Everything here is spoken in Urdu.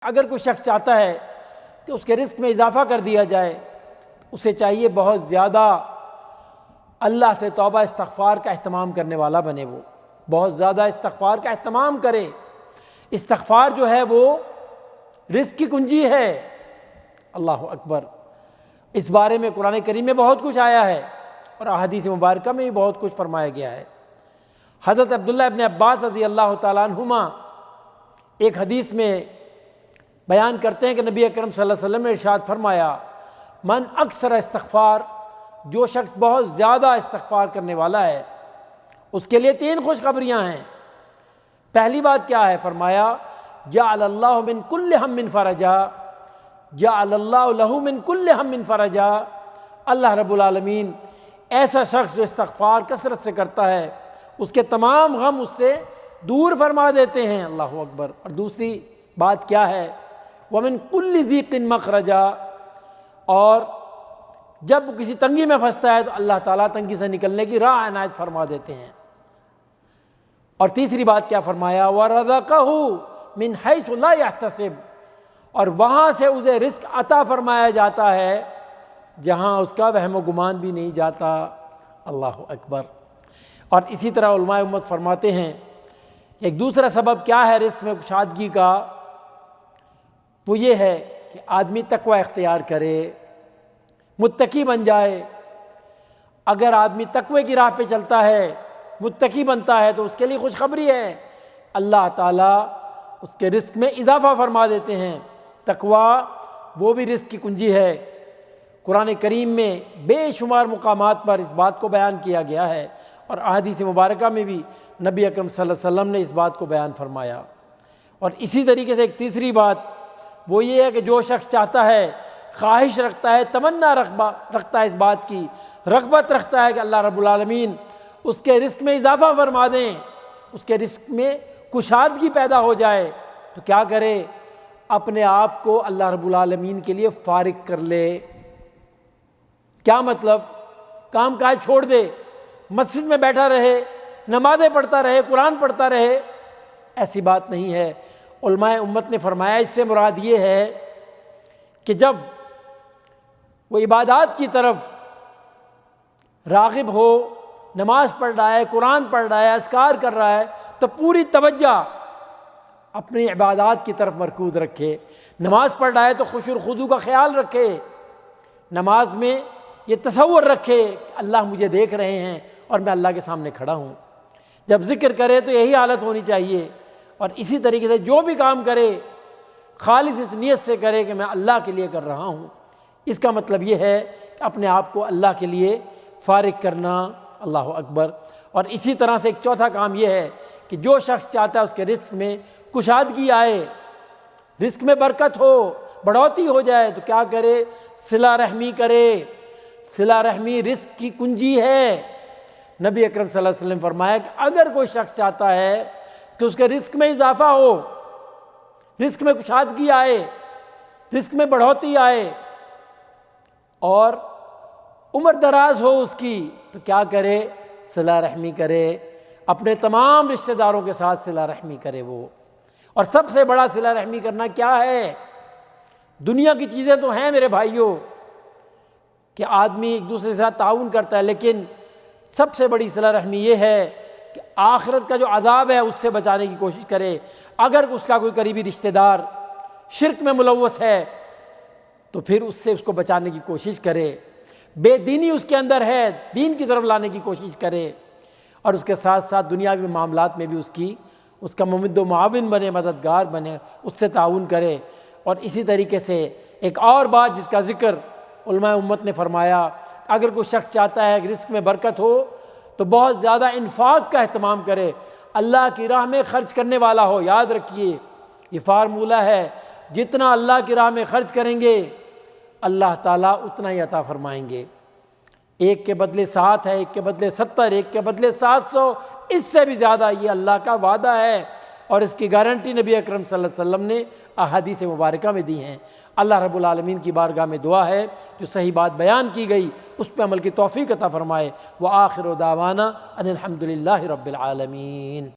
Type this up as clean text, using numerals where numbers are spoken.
اگر کوئی شخص چاہتا ہے کہ اس کے رزق میں اضافہ کر دیا جائے، اسے چاہیے بہت زیادہ اللہ سے توبہ استغفار کا اہتمام کرنے والا بنے، وہ بہت زیادہ استغفار کا اہتمام کرے۔ استغفار جو ہے وہ رزق کی کنجی ہے۔ اللہ اکبر۔ اس بارے میں قرآن کریم میں بہت کچھ آیا ہے اور احادیث مبارکہ میں بھی بہت کچھ فرمایا گیا ہے۔ حضرت عبداللہ ابن عباس رضی اللہ تعالیٰ عنہما ایک حدیث میں بیان کرتے ہیں کہ نبی اکرم صلی اللہ علیہ وسلم نے ارشاد فرمایا، من اکثر استغفار، جو شخص بہت زیادہ استغفار کرنے والا ہے اس کے لیے 3 خوشخبریاں ہیں۔ پہلی بات کیا ہے؟ فرمایا جعل اللہ من کل ہم فرجا، جعل اللہ لہ من کل ہم فرجا، اللہ رب العالمین ایسا شخص جو استغفار کثرت سے کرتا ہے اس کے تمام غم اس سے دور فرما دیتے ہیں۔ اللہ اکبر۔ اور دوسری بات کیا ہے؟ ومن کل ضیق مخرجا، اور جب کسی تنگی میں پھنستا ہے تو اللہ تعالیٰ تنگی سے نکلنے کی راہ عنایت فرما دیتے ہیں۔ اور تیسری بات کیا فرمایا؟ وَرَزَقَهُ مِنْ حَيْثُ لَا يَحْتَسِبُ، اور وہاں سے اسے رزق عطا فرمایا جاتا ہے جہاں اس کا وہم و گمان بھی نہیں جاتا۔ اللہ اکبر۔ اور اسی طرح علماء امت فرماتے ہیں ایک دوسرا سبب کیا ہے رزق میں کشادگی کا؟ وہ یہ ہے کہ آدمی تقوی اختیار کرے، متقی بن جائے۔ اگر آدمی تقوی کی راہ پہ چلتا ہے، متقی بنتا ہے، تو اس کے لیے خوشخبری ہے، اللہ تعالیٰ اس کے رزق میں اضافہ فرما دیتے ہیں۔ تقوی وہ بھی رزق کی کنجی ہے۔ قرآن کریم میں بے شمار مقامات پر اس بات کو بیان کیا گیا ہے اور احادیث مبارکہ میں بھی نبی اکرم صلی اللہ علیہ وسلم نے اس بات کو بیان فرمایا۔ اور اسی طریقے سے ایک تیسری بات وہ یہ ہے کہ جو شخص چاہتا ہے، خواہش رکھتا ہے، تمنا رکھتا ہے اس بات کی، رغبت رکھتا ہے کہ اللہ رب العالمین اس کے رزق میں اضافہ فرما دیں، اس کے رزق میں کشادگی پیدا ہو جائے، تو کیا کرے؟ اپنے آپ کو اللہ رب العالمین کے لیے فارغ کر لے۔ کیا مطلب؟ کام کاج چھوڑ دے، مسجد میں بیٹھا رہے، نمازیں پڑھتا رہے، قرآن پڑھتا رہے، ایسی بات نہیں ہے۔ علماء امت نے فرمایا اس سے مراد یہ ہے کہ جب وہ عبادات کی طرف راغب ہو، نماز پڑھ رہا ہے، قرآن پڑھ رہا ہے، اذکار کر رہا ہے، تو پوری توجہ اپنی عبادات کی طرف مرکوز رکھے۔ نماز پڑھ رہا ہے تو خشوع و خضوع کا خیال رکھے، نماز میں یہ تصور رکھے کہ اللہ مجھے دیکھ رہے ہیں اور میں اللہ کے سامنے کھڑا ہوں۔ جب ذکر کرے تو یہی حالت ہونی چاہیے، اور اسی طریقے سے جو بھی کام کرے خالص اس نیت سے کرے کہ میں اللہ کے لیے کر رہا ہوں۔ اس کا مطلب یہ ہے کہ اپنے آپ کو اللہ کے لیے فارغ کرنا۔ اللہ اکبر۔ اور اسی طرح سے ایک چوتھا کام یہ ہے کہ جو شخص چاہتا ہے اس کے رزق میں کشادگی آئے، رزق میں برکت ہو، بڑھوتی ہو جائے، تو کیا کرے؟ صلہ رحمی کرے۔ صلہ رحمی رزق کی کنجی ہے۔ نبی اکرم صلی اللہ علیہ وسلم فرمایا کہ اگر کوئی شخص چاہتا ہے کہ اس کے رزق میں اضافہ ہو، رزق میں کشادگی آئے، رزق میں بڑھوتی آئے اور عمر دراز ہو اس کی، تو کیا کرے؟ صلہ رحمی کرے، اپنے تمام رشتہ داروں کے ساتھ صلہ رحمی کرے وہ۔ اور سب سے بڑا صلہ رحمی کرنا کیا ہے؟ دنیا کی چیزیں تو ہیں میرے بھائیوں کہ آدمی ایک دوسرے کے ساتھ تعاون کرتا ہے، لیکن سب سے بڑی صلہ رحمی یہ ہے کہ آخرت کا جو عذاب ہے اس سے بچانے کی کوشش کرے۔ اگر اس کا کوئی قریبی رشتہ دار شرک میں ملوث ہے تو پھر اس سے اس کو بچانے کی کوشش کرے۔ بے دینی اس کے اندر ہے، دین کی طرف لانے کی کوشش کرے، اور اس کے ساتھ ساتھ دنیاوی معاملات میں بھی اس کا ممد و معاون بنے، مددگار بنے، اس سے تعاون کرے۔ اور اسی طریقے سے ایک اور بات جس کا ذکر علماء امت نے فرمایا، اگر کوئی شخص چاہتا ہے کہ رزق میں برکت ہو تو بہت زیادہ انفاق کا اہتمام کرے، اللہ کی راہ میں خرچ کرنے والا ہو۔ یاد رکھیے یہ فارمولہ ہے، جتنا اللہ کی راہ میں خرچ کریں گے اللہ تعالیٰ اتنا ہی عطا فرمائیں گے۔ 1 کے بدلے 7 ہے، 1 کے بدلے 70، 1 کے بدلے 700، اس سے بھی زیادہ یہ اللہ کا وعدہ ہے، اور اس کی گارنٹی نبی اکرم صلی اللہ علیہ وسلم نے احادیث مبارکہ میں دی ہیں۔ اللہ رب العالمین کی بارگاہ میں دعا ہے جو صحیح بات بیان کی گئی اس پہ عمل کی توفیق عطا فرمائے۔ وآخر دعوانا ان الحمد للہ رب العالمین۔